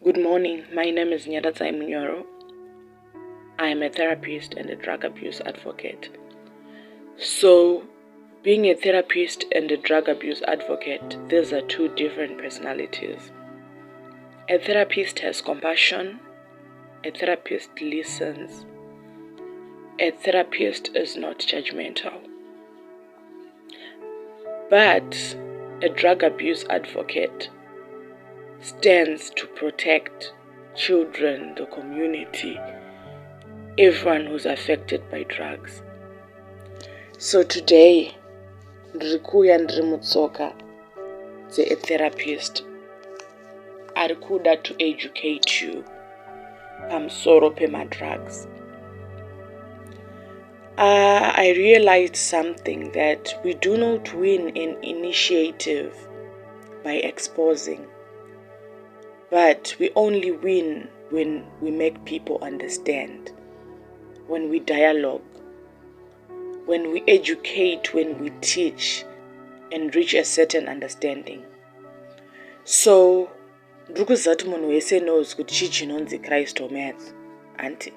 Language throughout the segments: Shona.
Good morning, my name is Nyarie. I am a therapist and a drug abuse advocate. So, being a therapist and a drug abuse advocate, these are two different personalities. A therapist has compassion, a therapist listens, a therapist is not judgmental. But a drug abuse advocate stands to protect children, the community, everyone who's affected by drugs. So today, ndiri ndiri mutsoka a therapist ari kuda to educate you pamusoro pema-drugs. I realized something, that we do not win an initiative by exposing, but we only win when we make people understand, when we dialogue, when we educate, when we teach and reach a certain understanding. So, ndikuzati munhu wese knows kuti chii chinonzi Christ or meth, anti.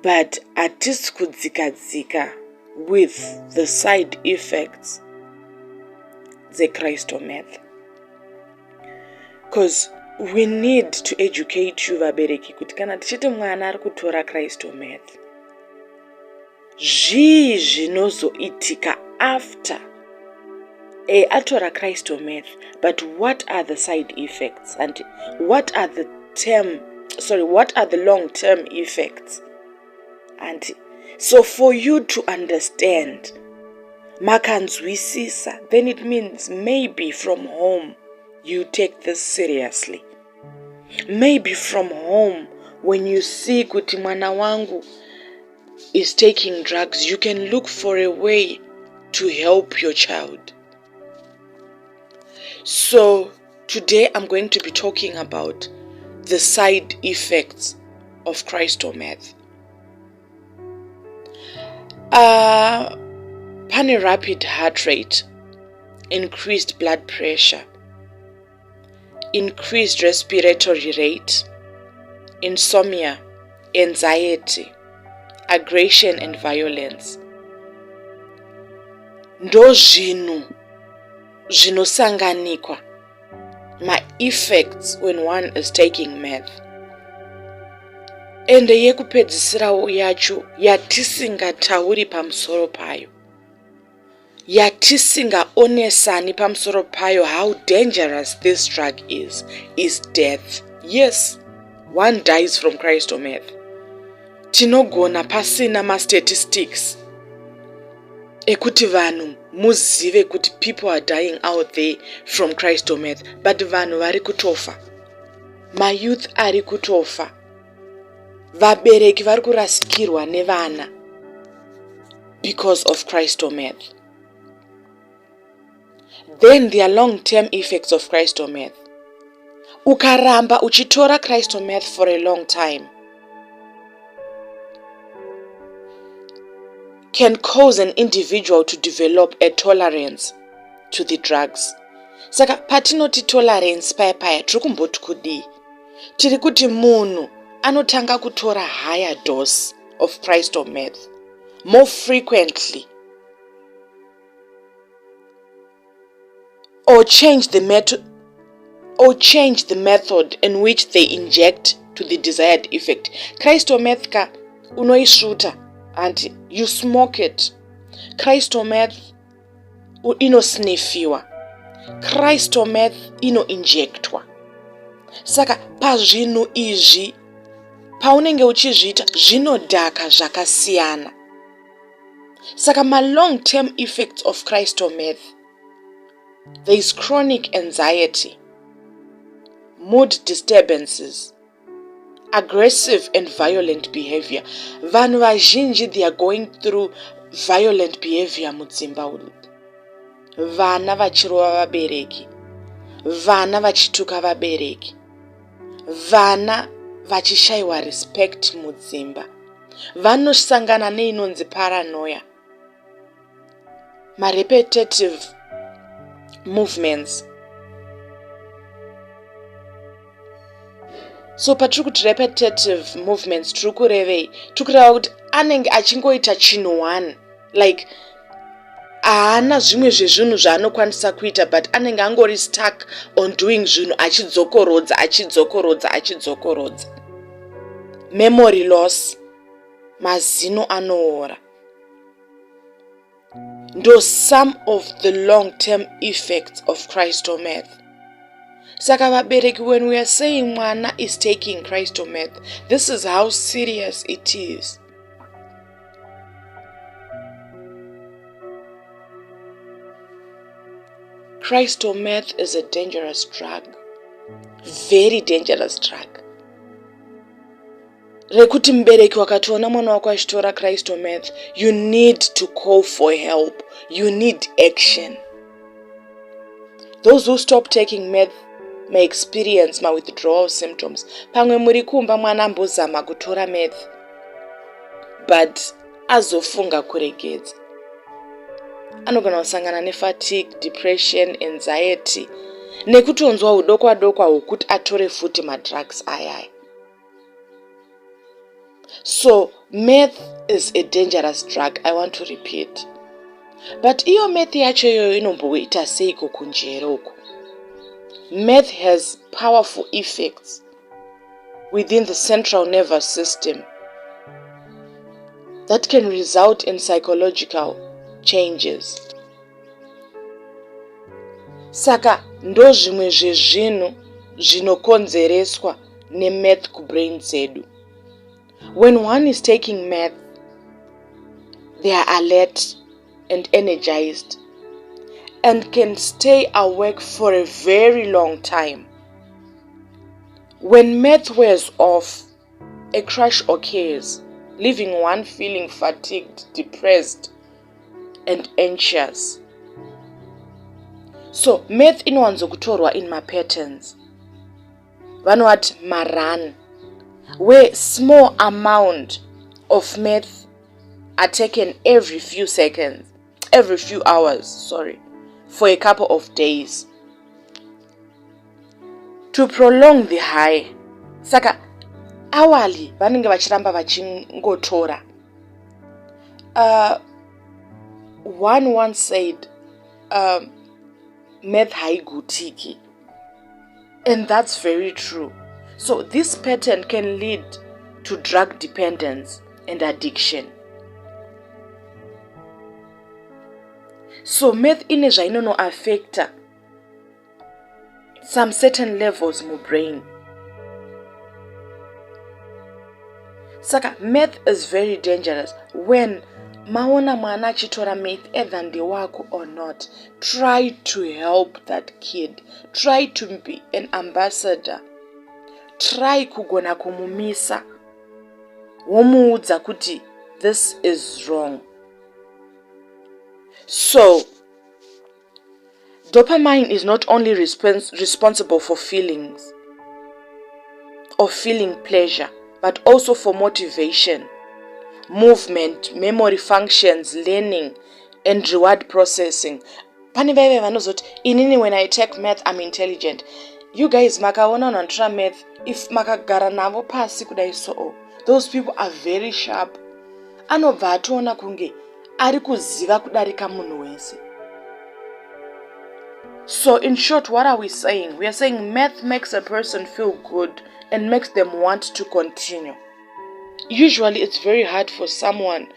But hatisi kudzika with the side effects Christ or meth. Because we need to educate you vabereki kuti kana tichiti mwana ari kutora Christ or meth, zvii zvinozoitika after atora Christ or meth, but what are the side effects and what are the long-term effects? And so for you to understand, makanzwisisa, then it means maybe from home you take this seriously. Maybe from home, when you see kuti mwana wangu is taking drugs, you can look for a way to help your child. So today I'm going to be talking about the side effects of Christ or meth. Pane rapid heart rate, increased blood pressure, increased respiratory rate, insomnia, anxiety, aggression and violence. Ndo zvinosanganikwa ma-effects when one is taking meth. Ende yekupedzisira yacho yatisingatauri pamusoro payo, yatisingaonesani pamusoro payo, how dangerous this drug is death. Yes, one dies from Christ or meth. Tinogona pasina ma-statistics ekuti vanhu muzive kuti people are dying out there from Christ or meth, but vanhu vari kutofa, ma-youth ari kutofa, vabereki vari kurasikirwa nevana because of Christ or meth. Then there are long-term effects of Christ or meth. Ukaramba uchitora Christ or meth for a long time can cause an individual to develop a tolerance to the drugs. Saka patinoti tolerance paya tiri kumboti kudii? Tiri kuti munhu anotanga kutora higher dose of Christ or meth more frequently, or change the method in which they inject to the desired effect. Christ or meth ka unoisvuta and you smoke it. Christ or meth inosniffiwa. Christ or meth inoinjectwa. Saka pazvinhu izvi paunenge uchizviita zvinodhaka zvakasiyana. Saka ma long-term effects of Christ or meth, there is chronic anxiety, mood disturbances, aggressive and violent behavior. Vanhu vazhinji, they are going through violent behavior mudzimba umu. Vana vachirova vabereki, vana vachituka vabereki, vana vachishaiwa respect mudzimba, vanosangana neinonzi paranoia, ma-repetitive movements, So patiri kuti repetitive movements tiri kurevei, tiri kureva kuti anenge achingoita chinhu one, like haana zvimwe zvezvinhu zvaanokwanisa kuita, but anenge angori stuck on doing zvinhu achidzokorodza. Memory loss, mazino anoora. Ndo some of the long-term effects of crystal meth. Saka vabereki, when we are saying mwana is taking crystal meth, this is how serious it is. Crystal meth is a dangerous drug. Very dangerous drug. Rekuti mbereki wakationa mwana wako achitora crystal meth, you need to call for help. You need action. Those who stop taking meth may experience withdrawal symptoms. Pamwe muri kumba mwana ambozama kutora meth, but azofunga kuregedza. Anogona kusangana nefatigue, depression, anxiety, nekutonzwa udokwa hwekuti atore futi madrugs ayaya. So meth is a dangerous drug, I want to repeat. But iyo meth yacho yoyo inomboita seiko kunjero uko. Meth has powerful effects within the central nervous system that can result in psychological changes. Saka ndo zvimwe zvezvinhu zvinokonzereswa nemeth kubrain dzedu. When one is taking meth, they are alert and energized and can stay awake for a very long time. When meth wears off, a crash occurs, leaving one feeling fatigued, depressed, and anxious. So meth inowanzo kutorwa in patterns. Vanowati maran, where small amount of meth are taken every few hours, for a couple of days to prolong the high. Saka hourly vanenge vachiramba vachingotora. One once said, meth haigutiki, and that's very true. So this pattern can lead to drug dependence and addiction. So meth ine zvainono affecta some certain levels mu brain. Saka meth is very dangerous. When maona mwana achitora meth, either ndewako or not, try to help that kid. Try to be an ambassador. Try kugona kumumisa, womuudza kuti this is wrong. So dopamine is not only responsible for feelings or feeling pleasure, but also for motivation, movement, memory functions, learning, and reward processing. Pani vaive vanozoti inini when I take meth I'm intelligent. You guys makaona unantora meth, if makagara navo pasi kudai so, those people are very sharp. Anobva atoona kunge ari kuziva kudarika munhu wese. So in short, what are we saying? We are saying meth makes a person feel good and makes them want to continue. Usually it's very hard for someone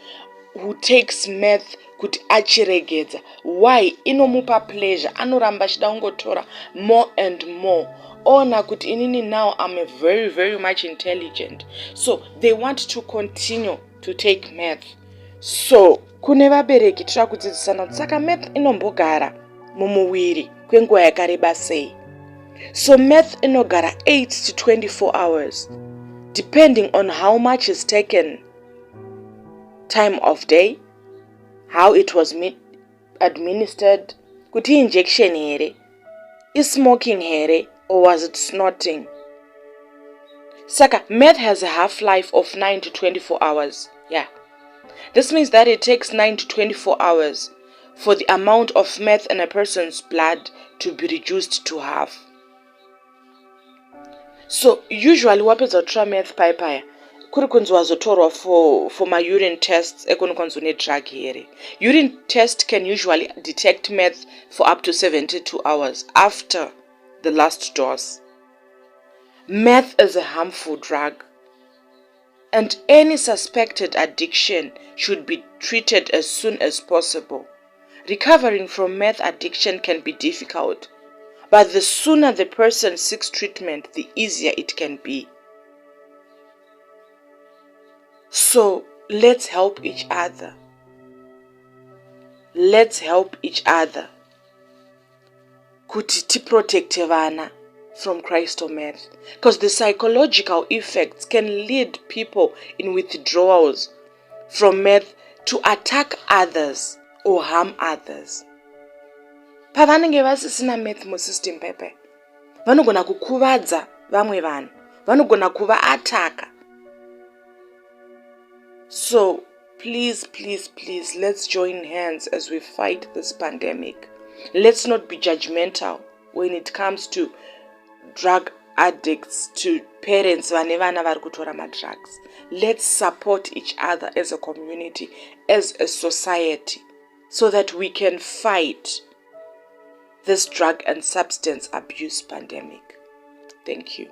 who takes meth kuti achiregedza. Why? Inomupa pleasure. Anoramba achida kungotora more and more. Ona kuti inini now I'm very, very much intelligent. So they want to continue to take meth. So kune vabereki tira kudzidzisana kuti saka meth inombogara mumuwiri kwenguva yakareba sei. So meth inogara 8 to 24 hours depending on how much is taken, time of day, how it was administered, kuti injection here, is smoking here, or was it snorting. Saka meth has a half-life of 9 to 24 hours. Yeah. This means that it takes 9 to 24 hours for the amount of meth in a person's blood to be reduced to half. So usually wapedza kutora meth paya kuri kunzi wazotorwa for urine tests ekunokwanzi une drug here. Urine test can usually detect meth for up to 72 hours after the last dose. Meth is a harmful drug, and any suspected addiction should be treated as soon as possible. Recovering from meth addiction can be difficult, but the sooner the person seeks treatment, the easier it can be. So let's help each other. Let's help each other. Kuti tiprotecte vana from crystal meth, because the psychological effects can lead people in withdrawals from meth to attack others or harm others. Pavanenge vasisina meth musystem pepe, vanogona kukuvadza vamwe vanhu, vanogona kuvaataka. So please, let's join hands as we fight this pandemic. Let's not be judgmental when it comes to drug addicts, to parents vane vana vari kutora madrugs. Let's support each other as a community, as a society, so that we can fight this drug and substance abuse pandemic. Thank you.